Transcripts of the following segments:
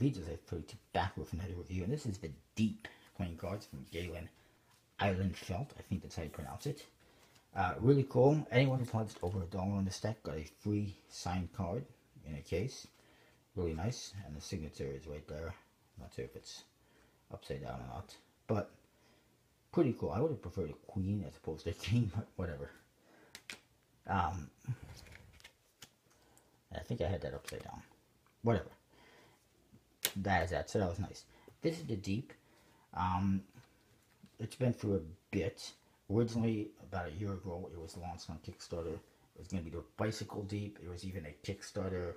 videos I've put back with another review, and this is the Deep playing cards from Galen Island Felt. I think that's how you pronounce it. Really cool. Anyone who pledged over $1 on this deck got a free signed card in a case. Really nice, and the signature is right there. Not sure if it's upside down or not, but pretty cool. I would have preferred a queen as opposed to a king, but whatever. I think I had that upside down. Whatever. That is that. So that was nice. This is the Deep. It's been through a bit. Originally, about a year ago, it was launched on Kickstarter. It was going to be the Bicycle Deep. It was even a Kickstarter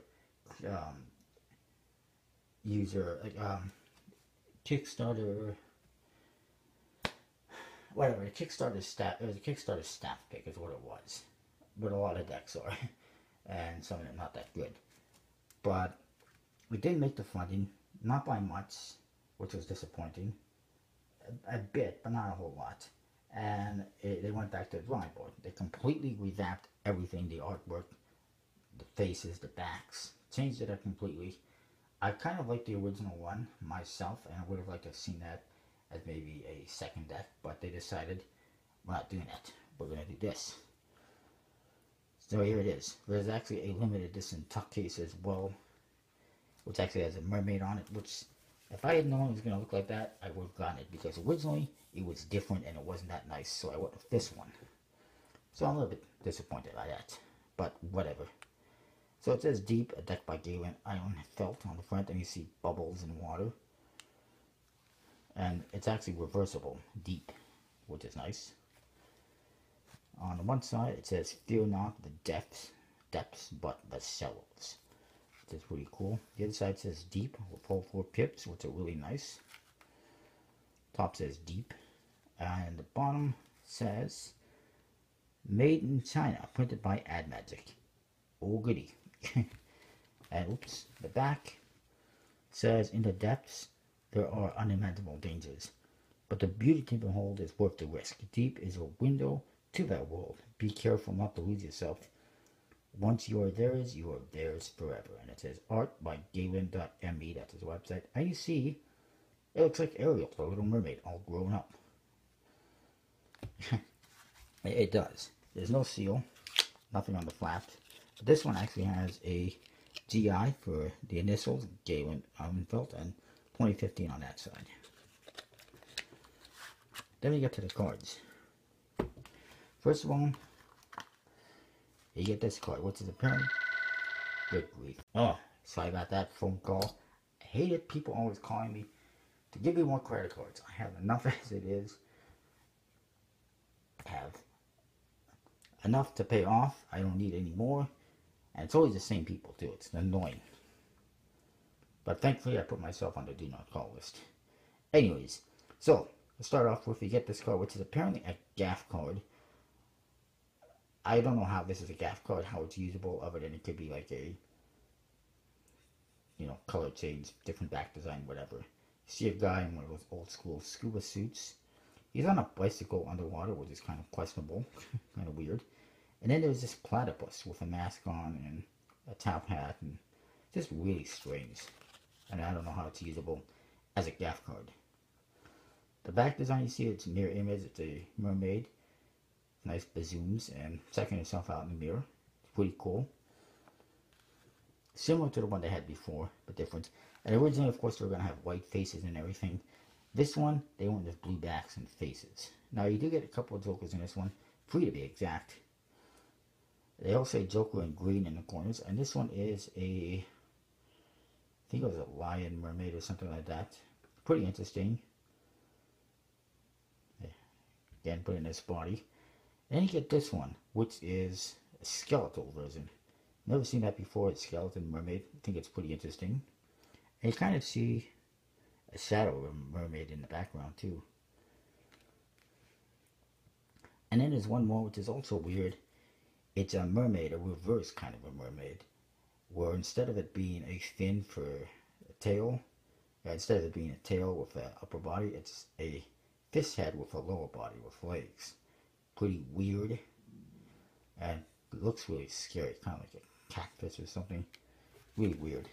Kickstarter, whatever, a Kickstarter staff. It was a Kickstarter staff pick is what it was. But a lot of decks are, and some of them not that good. But we did make the funding, not by much, which was disappointing. A bit, but not a whole lot. And they went back to the drawing board. They completely revamped everything, the artwork, the faces, the backs, changed it up completely. I kind of like the original one myself, and I would have liked to have seen that as maybe a second deck, but they decided we're not doing that. We're going to do this. So here it is. There's actually a limited edition tuck case as well, which actually has a mermaid on it, which if I had known it was going to look like that, I would have gotten it, because originally it was different and it wasn't that nice, so I went with this one. So I'm a little bit disappointed by that, but whatever. So it says Deep, a deck by Galen Island Felt on the front, and you see bubbles and water. And it's actually reversible, Deep, which is nice. On the one side, it says Fear not the depths, but the shallows. Which is pretty cool. The other side says Deep with all 4 pips, which are really nice. Top says Deep. And the bottom says Made in China, printed by AdMagic. Oh goody. And oops, the back says, in the depths there are unimaginable dangers, but the beauty to behold is worth the risk. Deep is a window to that world. Be careful not to lose yourself. Once you are theirs forever. And it says art by Galen.me, that's his website. And you see, it looks like Ariel, the Little Mermaid, all grown up. It does. There's no seal, nothing on the flap. This one actually has a GI for the initials, Galen Felt, and 2015 on that side. Then we get to the cards. First of all, you get this card, which is apparently, good grief. Oh, sorry about that phone call. I hated people always calling me to give me more credit cards. I have enough as it is. I have enough to pay off. I don't need any more. And it's always the same people too. It's annoying. But thankfully I put myself on the do not call list. Anyways, so let's start off with, you get this card, which is apparently a gaff card. I don't know how this is a gaff card, how it's usable, other than it could be like a, you know, color change, different back design, whatever. You see a guy in one of those old school scuba suits. He's on a bicycle underwater, which is kind of questionable, kind of weird. And then there's this platypus with a mask on and a top hat, and just really strange. And I don't know how it's usable as a gaff card. The back design, you see, it's a mirror image. It's a mermaid. Nice bazooms and checking herself out in the mirror. It's pretty cool. Similar to the one they had before, but different. And originally, of course, they were going to have white faces and everything. This one, they went with blue backs and faces. Now, you do get a couple of jokers in this one. 3 to be exact. They all say Joker in green in the corners, and this one is I think it was a lion mermaid or something like that. Pretty interesting. Again, put in this body. Then you get this one, which is a skeletal version. Never seen that before, it's skeleton mermaid. I think it's pretty interesting. And you kind of see a shadow of a mermaid in the background too. And then there's one more, which is also weird. It's a mermaid, a reverse kind of a mermaid, where instead of it being a fin for a tail, instead of it being a tail with an upper body, it's a fish head with a lower body with legs. Pretty weird, and it looks really scary, kind of like a catfish or something. Really weird.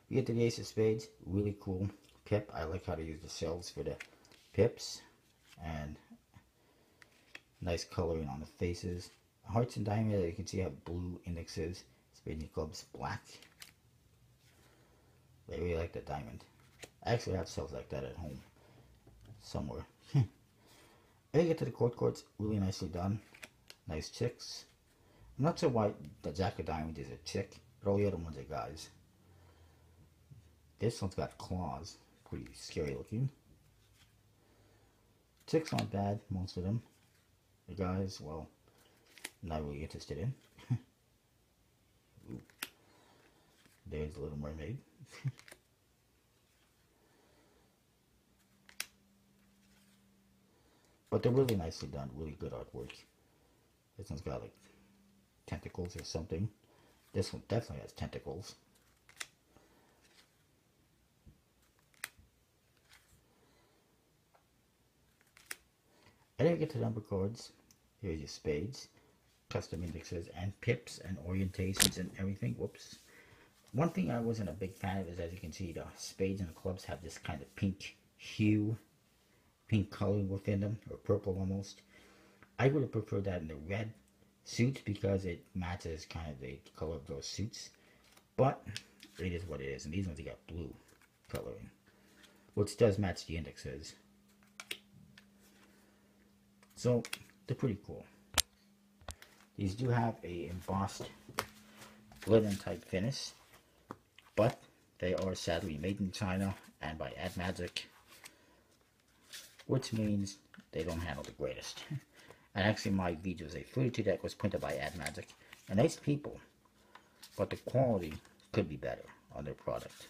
We get to the Ace of Spades, really cool pip. I like how to use the shells for the pips, and nice coloring on the faces. Hearts and diamonds, you can see have blue indexes. Spades and clubs, black. I really like the diamond. I actually have shells like that at home somewhere. And you get to the court cards, really nicely done. Nice chicks. I'm not sure why the Jack of Diamonds is a chick, but all the other ones are guys. This one's got claws, pretty scary looking. Chicks aren't bad, most of them. The guys, well, not really interested in. Ooh. There's a Little Mermaid. But they're really nicely done, really good artwork. This one's got like tentacles or something. This one definitely has tentacles. And then you get to number cards. Here's your spades, custom indexes, and pips, and orientations, and everything. Whoops. One thing I wasn't a big fan of is, as you can see, the spades and the clubs have this kind of pink hue, pink color within them, or purple almost. I would have preferred that in the red suits because it matches kind of the color of those suits. But it is what it is, and these ones you got blue coloring, which does match the indexes. So they're pretty cool. These do have a embossed linen type finish, but they are sadly made in China and by AdMagic, which means they don't handle the greatest. And actually my VJose 32 deck was printed by AdMagic, and nice people, but the quality could be better on their product.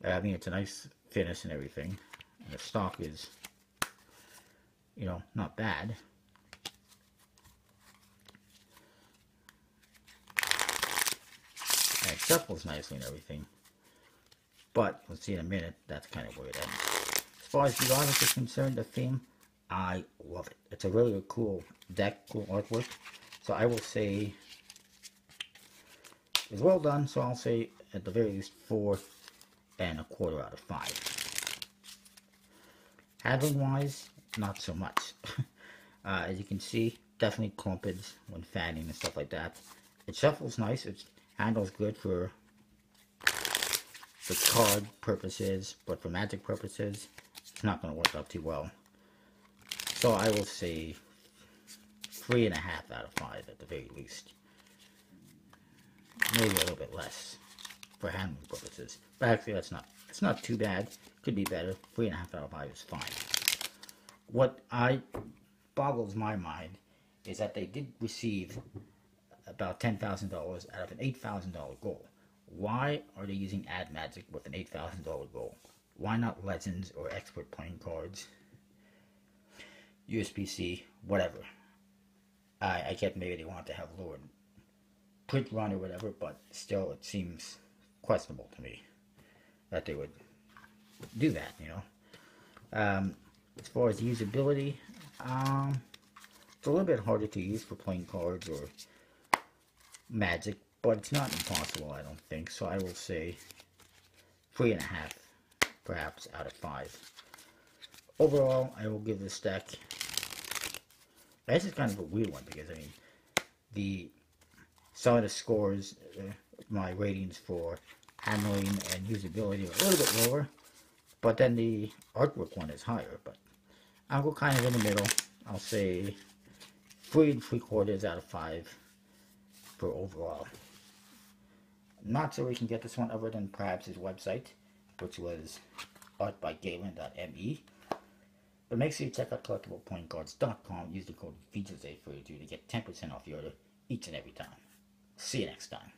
I mean, it's a nice finish and everything, and the stock is, you know, not bad. And it shuffles nicely and everything. But, we'll see in a minute, that's kind of where it ends. As far as the artwork is concerned, the theme, I love it. It's a really cool deck, cool artwork. So I will say, it's well done, so I'll say at the very least 4.25 out of 5. Handling wise, not so much. As you can see, definitely clumpage when fanning and stuff like that. It shuffles nice, it handles good for card purposes, but for magic purposes, it's not going to work out too well. So I will say 3.5 out of 5 at the very least. Maybe a little bit less for handling purposes. But actually it's not too bad. Could be better. 3.5 out of 5 is fine. What boggles my mind is that they did receive about $10,000 out of an $8,000 goal. Why are they using AdMagic with an $8,000 goal? Why not Legends or Expert playing cards? USPC, whatever. I get maybe they want to have lower print run or whatever, but still it seems questionable to me that they would do that, you know. As far as usability, it's a little bit harder to use for playing cards or Magic, but it's not impossible, I don't think. So I will say 3.5, perhaps, out of 5. Overall, I will give this deck. This is kind of a weird one because, I mean, some of the scores, my ratings for handling and usability are a little bit lower, but then the artwork one is higher. But I'll go kind of in the middle. I'll say 3.75 out of 5 for overall. I'm not sure we can get this one other than perhaps his website, which was artbygalen.me. But make sure you check out collectiblepointcards.com. Use the code VJose32 to get 10% off your order each and every time. See you next time.